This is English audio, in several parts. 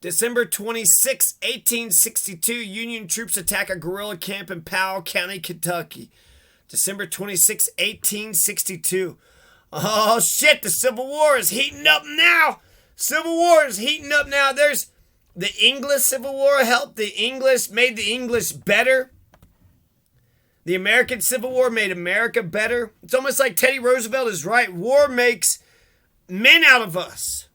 December 26, 1862, Union troops attack a guerrilla camp in Powell County, Kentucky. December 26, 1862. Oh shit, the Civil War is heating up now. Civil War is heating up now. There's the English Civil War helped the English, made the English better. The American Civil War made America better. It's almost like Teddy Roosevelt is right. War makes men out of us.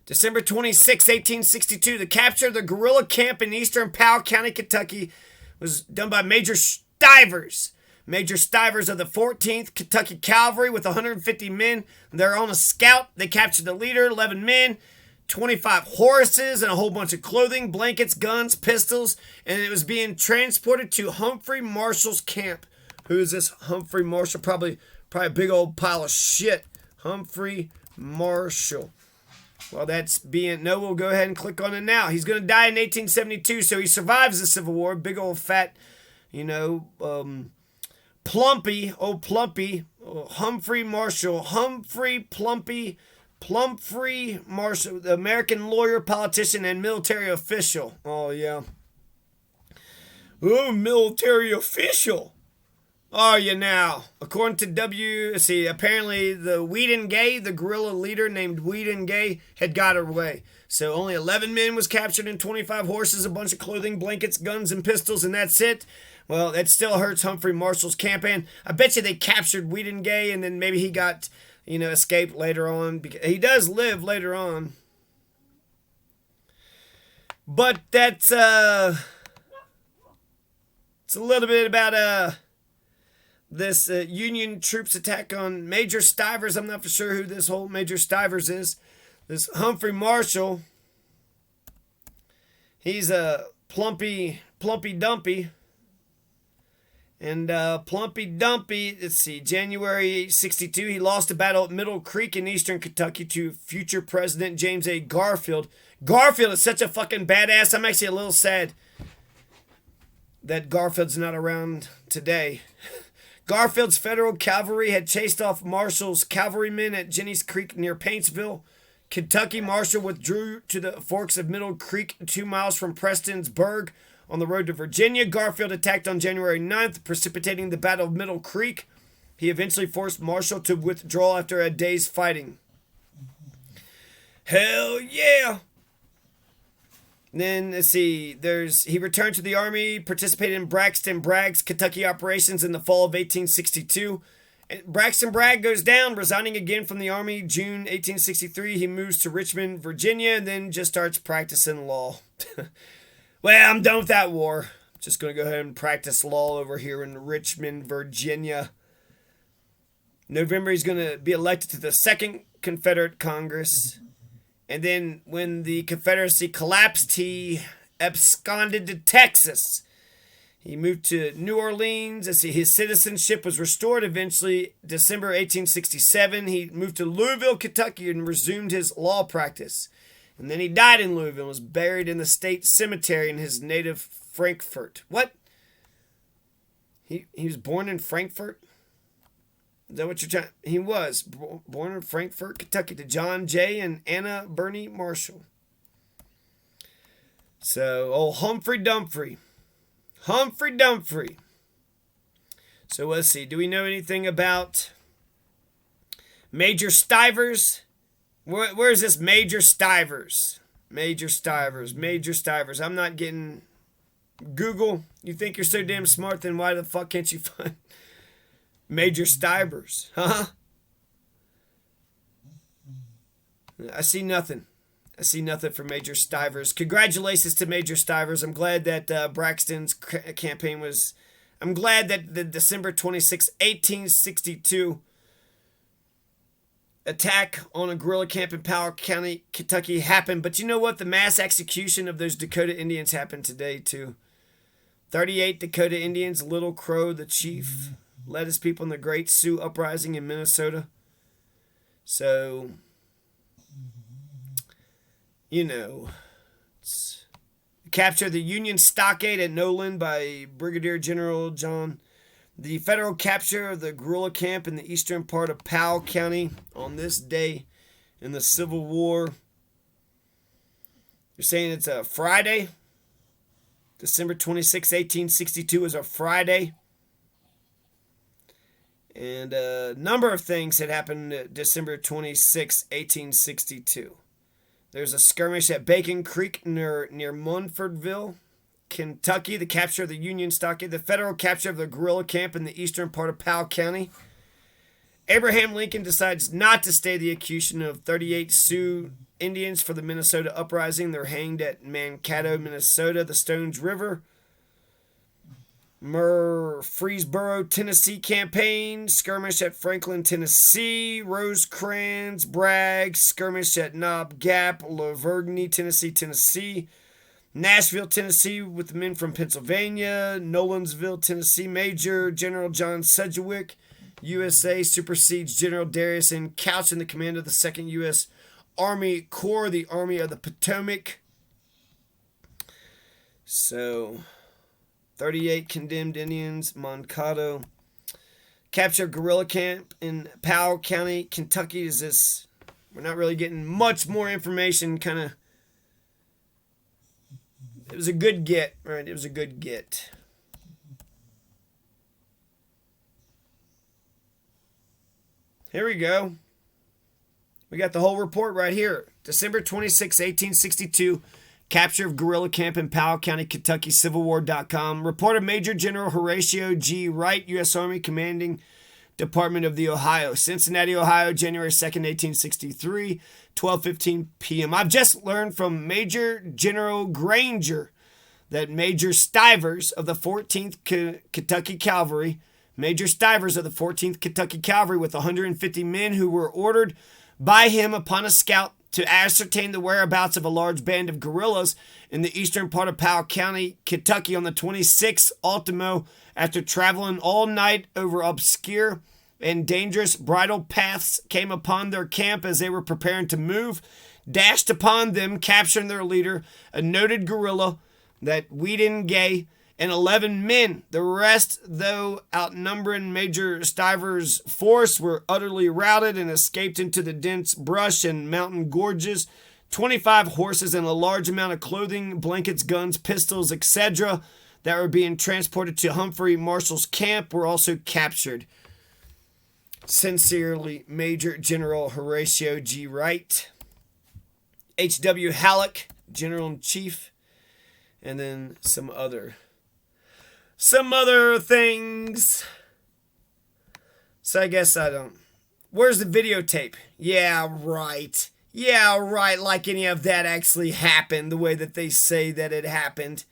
December 26, 1862, the capture of the guerrilla camp in eastern Powell County, Kentucky was done by Major Stivers. Major Stivers of the 14th Kentucky Cavalry with 150 men. They're on a scout. They captured the leader, 11 men, 25 horses, and a whole bunch of clothing, blankets, guns, pistols, and it was being transported to Humphrey Marshall's camp. Who is this Humphrey Marshall? Probably a big old pile of shit. Humphrey Marshall. Well, that's being... No, we'll go ahead and click on it now. He's going to die in 1872, so he survives the Civil War. Big old fat, Plumpy, Humphrey Marshall. Plumphrey Marshall, the American lawyer, politician, and military official. Oh, yeah. Oh, military official. Are you now? According to apparently the Weedon Gay, the guerrilla leader named Weedon Gay, had got away. So only 11 men was captured and 25 horses, a bunch of clothing, blankets, guns, and pistols, and that's it. Well, that still hurts Humphrey Marshall's campaign. I bet you they captured Weedon Gay, and then maybe he got, escaped later on. Because he does live later on. But that's, it's a little bit about, this Union troops attack on Major Stivers. I'm not for sure who this whole Major Stivers is. This Humphrey Marshall. He's a plumpy dumpy. And Plumpy Dumpy, let's see, January 62, he lost a battle at Middle Creek in eastern Kentucky to future President James A. Garfield. Garfield is such a fucking badass. I'm actually a little sad that Garfield's not around today. Garfield's federal cavalry had chased off Marshall's cavalrymen at Jenny's Creek near Paintsville. Kentucky. Marshall withdrew to the forks of Middle Creek 2 miles from Prestonsburg on the road to Virginia. Garfield attacked on January 9th, precipitating the Battle of Middle Creek. He eventually forced Marshall to withdraw after a day's fighting. Hell yeah! Then, let's see, he returned to the Army, participated in Braxton Bragg's Kentucky operations in the fall of 1862. And Braxton Bragg goes down, resigning again from the Army. June 1863, he moves to Richmond, Virginia, and then just starts practicing law. Well, I'm done with that war. Just going to go ahead and practice law over here in Richmond, Virginia. November, he's going to be elected to the Second Confederate Congress. And then when the Confederacy collapsed, he absconded to Texas. He moved to New Orleans. His citizenship was restored eventually. December 1867, he moved to Louisville, Kentucky, and resumed his law practice. And then he died in Louisville and was buried in the state cemetery in his native Frankfort. What? He was born in Frankfort? Is that what you're trying? He was born in Frankfort, Kentucky, to John J. and Anna Bernie Marshall. So, old Humphrey Dumphrey. Humphrey Dumphrey. So, let's see. Do we know anything about Major Stivers? Where's this Major Stivers? Major Stivers. I'm not getting Google. You think you're so damn smart, then why the fuck can't you find Major Stivers? Huh? I see nothing. For Major Stivers. Congratulations to Major Stivers. I'm glad that Braxton's campaign was... I'm glad that the December 26, 1862 attack on a guerrilla camp in Powell County, Kentucky happened. But you know what? The mass execution of those Dakota Indians happened today, too. 38 Dakota Indians, Little Crow, the chief, led his people in the Great Sioux Uprising in Minnesota. So, capture of the Union stockade at Nolan by Brigadier General John. The federal capture of the guerrilla camp in the eastern part of Powell County on this day in the Civil War. You're saying it's a Friday. December 26, 1862 is a Friday. And a number of things had happened December 26, 1862. There's a skirmish at Bacon Creek near Munfordville, Kentucky, the capture of the Union stockade, the federal capture of the guerrilla camp in the eastern part of Powell County. Abraham Lincoln decides not to stay the execution of 38 Sioux Indians for the Minnesota Uprising. They're hanged at Mankato, Minnesota, the Stones River. Murfreesboro, Tennessee campaign, skirmish at Franklin, Tennessee, Rosecrans, Bragg, skirmish at Knob Gap, La Vergne, Tennessee, Nashville, Tennessee, with the men from Pennsylvania, Nolensville, Tennessee, Major General John Sedgwick, USA, supersedes General Darius N. Couch in the command of the 2nd U.S. Army Corps, the Army of the Potomac. So 38 condemned Indians, Mankato. Capture guerrilla camp in Powell County, Kentucky. Is this? We're not really getting much more information. Kind of. It was a good get, right? It was a good get. Here we go. We got the whole report right here. December 26, 1862. Capture of guerrilla camp in Powell County, Kentucky, CivilWar.com. Report of Major General Horatio G. Wright, U.S. Army, commanding Department of the Ohio. Cincinnati, Ohio, January 2nd, 1863, 12:15 p.m. I've just learned from Major General Granger that Major Stivers of the 14th Kentucky Cavalry, Major Stivers of the 14th Kentucky Cavalry with 150 men who were ordered by him upon a scout to ascertain the whereabouts of a large band of guerrillas in the eastern part of Powell County, Kentucky on the 26th ultimo, after traveling all night over obscure and dangerous bridle paths, came upon their camp as they were preparing to move, dashed upon them, capturing their leader, a noted guerrilla, that Whedon Gay, and 11 men. The rest, though outnumbering Major Stivers' force, were utterly routed and escaped into the dense brush and mountain gorges. 25 horses and a large amount of clothing, blankets, guns, pistols, etc. that were being transported to Humphrey Marshall's camp were also captured. Sincerely, Major General Horatio G. Wright. H.W. Halleck, General-in-Chief. And then some other things. So I guess I don't. Where's the videotape? Yeah, right. Like any of that actually happened the way that they say that it happened.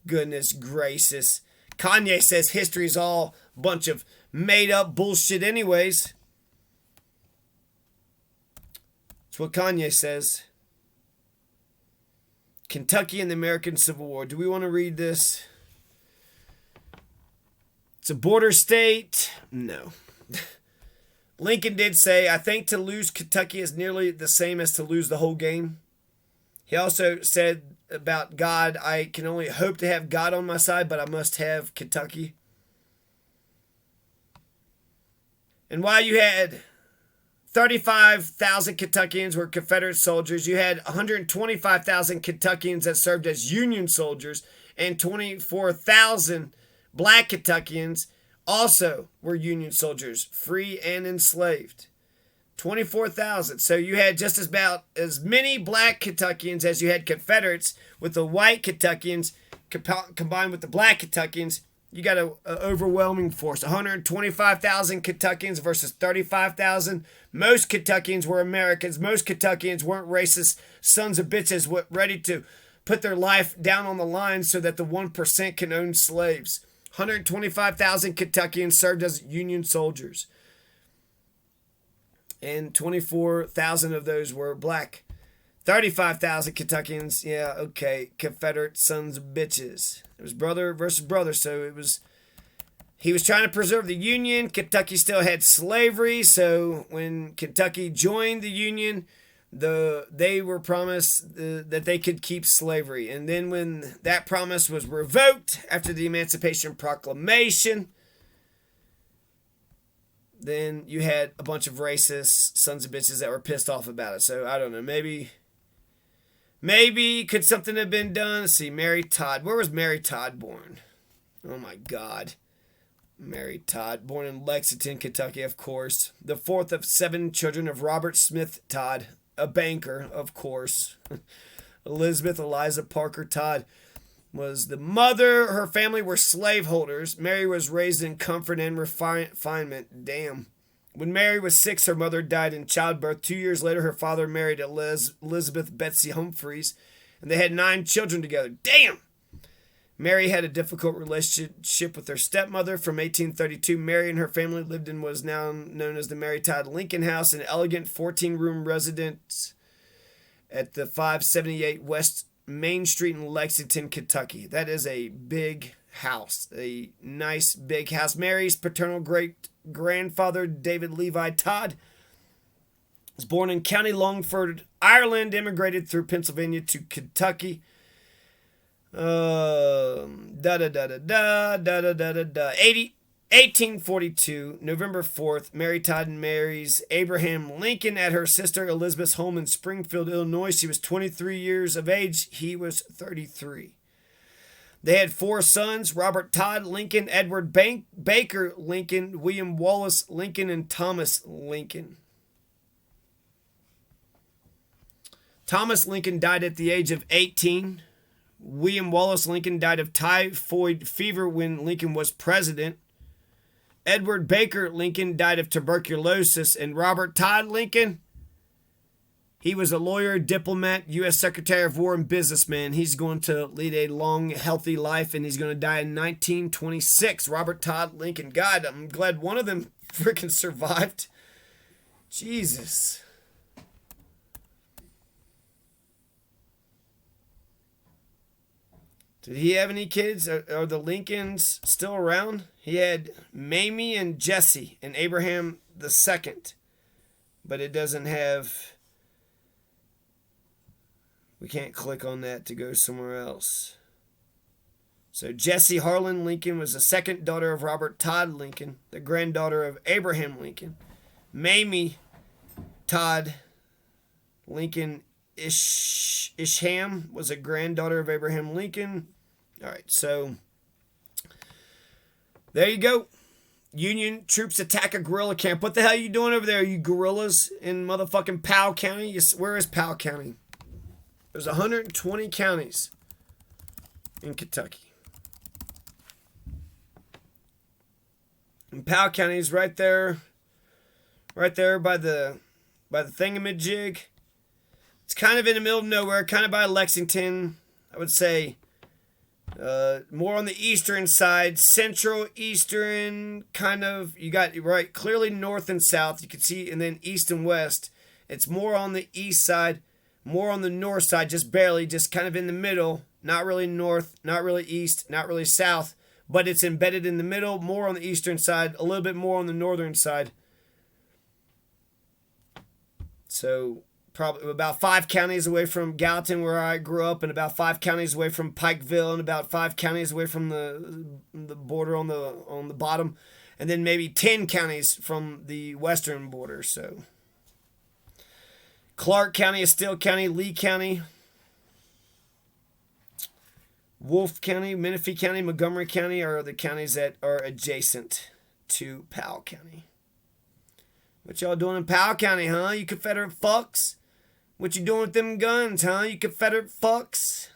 Goodness gracious. Kanye says history's all a bunch of made up bullshit anyways. That's what Kanye says. Kentucky and the American Civil War. Do we want to read this? It's a border state. No. Lincoln did say, I think to lose Kentucky is nearly the same as to lose the whole game. He also said about God, I can only hope to have God on my side, but I must have Kentucky. And while you had 35,000 Kentuckians were Confederate soldiers, you had 125,000 Kentuckians that served as Union soldiers, and 24,000 black Kentuckians also were Union soldiers, free and enslaved. 24,000. So you had just about as many black Kentuckians as you had Confederates, with the white Kentuckians combined with the black Kentuckians. You got an overwhelming force. 125,000 Kentuckians versus 35,000. Most Kentuckians were Americans. Most Kentuckians weren't racist sons of bitches ready to put their life down on the line so that the 1% can own slaves. 125,000 Kentuckians served as Union soldiers. And 24,000 of those were black. 35,000 Kentuckians, yeah, okay, Confederate sons of bitches. It was brother versus brother, so it was... He was trying to preserve the Union. Kentucky still had slavery, so when Kentucky joined the Union, they were promised that they could keep slavery. And then when that promise was revoked after the Emancipation Proclamation, then you had a bunch of racist sons of bitches that were pissed off about it. So I don't know, maybe Maybe could something have been done? Let's see, Mary Todd. Where was Mary Todd born? Oh my God. Mary Todd, born in Lexington, Kentucky, of course. The fourth of 7 children of Robert Smith Todd, a banker, of course. Elizabeth Eliza Parker Todd was the mother. Her family were slaveholders. Mary was raised in comfort and refinement. Damn. When Mary was 6, her mother died in childbirth. 2 years later, her father married Elizabeth Betsy Humphreys, and they had 9 children together. Damn! Mary had a difficult relationship with her stepmother. From 1832, Mary and her family lived in what is now known as the Mary Todd Lincoln House, an elegant 14-room residence at the 578 West Main Street in Lexington, Kentucky. That is a big house, a nice big house. Mary's paternal great-grandfather, David Levi Todd, was born in County Longford, Ireland, immigrated through Pennsylvania to Kentucky. 1842, November 4th, Mary Todd marries Abraham Lincoln at her sister Elizabeth's home in Springfield, Illinois. She was 23 years of age. He was 33. They had 4 sons: Robert Todd Lincoln, Edward Baker Lincoln, William Wallace Lincoln, and Thomas Lincoln. Thomas Lincoln died at the age of 18. William Wallace Lincoln died of typhoid fever when Lincoln was president. Edward Baker Lincoln died of tuberculosis. And Robert Todd Lincoln, he was a lawyer, diplomat, U.S. Secretary of War, and businessman. He's going to lead a long, healthy life, and he's going to die in 1926. Robert Todd Lincoln. God, I'm glad one of them freaking survived. Jesus. Did he have any kids? Are the Lincolns still around? He had Mamie and Jesse and Abraham the second. But it doesn't have... We can't click on that to go somewhere else. So Jessie Harlan Lincoln was the second daughter of Robert Todd Lincoln, the granddaughter of Abraham Lincoln. Mamie Todd Lincoln Isham was a granddaughter of Abraham Lincoln. All right, so there you go. Union troops attack a guerrilla camp. What the hell are you doing over there, you guerrillas in motherfucking Powell County? Where is Powell County? There's 120 counties in Kentucky. And Powell County is right there by the thingamajig. It's kind of in the middle of nowhere, kind of by Lexington. I would say more on the eastern side, central, eastern, kind of. You got right clearly north and south. You can see, and then east and west. It's more on the east side, more on the north side, just barely, just kind of in the middle. Not really north, not really east, not really south, but it's embedded in the middle, more on the eastern side, a little bit more on the northern side. So probably about 5 counties away from Gallatin, where I grew up, and about 5 counties away from Pikeville, and about 5 counties away from the border on the bottom, and then maybe 10 counties from the western border. So Clark County, Estill County, Lee County, Wolfe County, Menifee County, Montgomery County are the counties that are adjacent to Powell County. What y'all doing in Powell County, huh? You Confederate fucks? What you doing with them guns, huh? You Confederate fucks?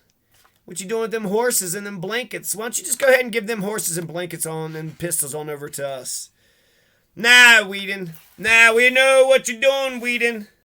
What you doing with them horses and them blankets? Why don't you just go ahead and give them horses and blankets on and pistols on over to us? Nah, Whedon. Nah, we know what you're doing, Whedon.